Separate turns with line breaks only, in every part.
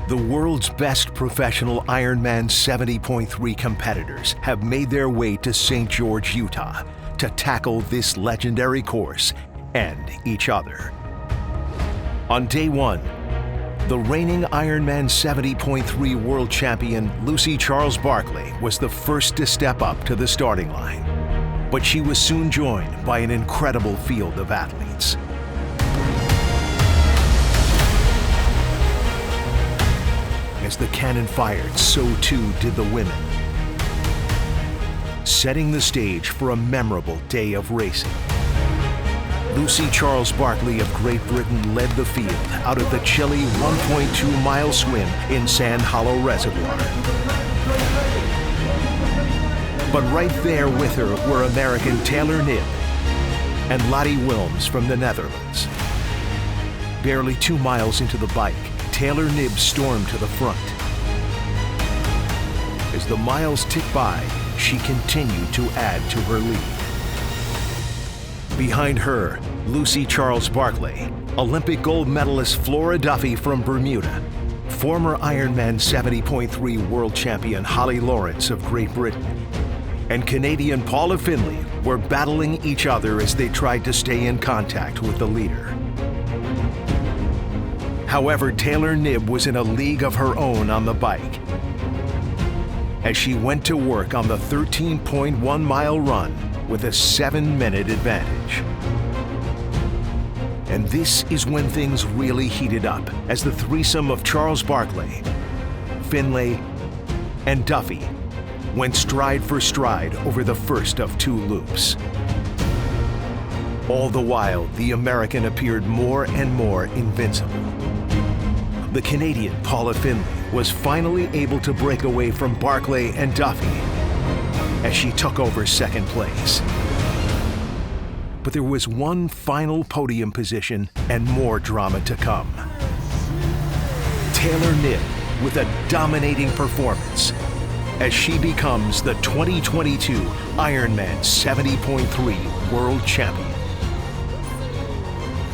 The world's best professional IRONMAN 70.3 competitors have made their way to St. George, Utah to tackle this legendary course and each other. On day one, the reigning IRONMAN 70.3 world champion Lucy Charles-Barclay was the first to step up to the starting line, but she was soon joined by an incredible field of athletes. As the cannon fired, so too did the women, setting the stage for a memorable day of racing. Lucy Charles-Barclay of Great Britain led the field out of the chilly 1.2-mile swim in Sand Hollow Reservoir. But right there with her were American Taylor Knibb and Lottie Wilms from the Netherlands. Barely 2 miles into the bike, Taylor Knibb stormed to the front. As the miles ticked by, she continued to add to her lead. Behind her, Lucy Charles-Barclay, Olympic gold medalist Flora Duffy from Bermuda, former Ironman 70.3 world champion Holly Lawrence of Great Britain, and Canadian Paula Findlay were battling each other as they tried to stay in contact with the leader. However, Taylor Knibb was in a league of her own on the bike as she went to work on the 13.1-mile run with a 7-minute advantage. And this is when things really heated up as the threesome of Charles-Barclay, Findlay, and Duffy went stride for stride over the first of 2 loops. All the while, the American appeared more and more invincible. The Canadian Paula Findlay was finally able to break away from Barclay and Duffy as she took over second place. But there was one final podium position and more drama to come. Taylor Knibb with a dominating performance as she becomes the 2022 Ironman 70.3 world champion.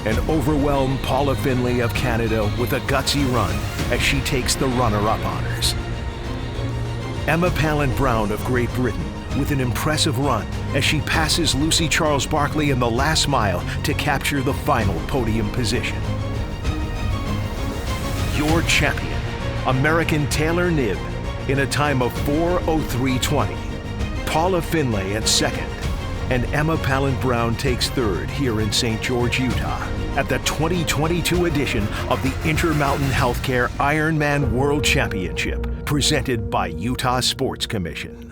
And overwhelmed Paula Findlay of Canada with a gutsy run as she takes the runner-up honors. Emma Pallant-Brown of Great Britain with an impressive run as she passes Lucy Charles-Barclay in the last mile to capture the final podium position. Your champion, American Taylor Knibb, in a time of 4:03:20. Paula Findlay at second, and Emma Pallant-Brown takes third here in St. George, Utah, at the 2022 edition of the Intermountain Healthcare Ironman World Championship, presented by Utah Sports Commission.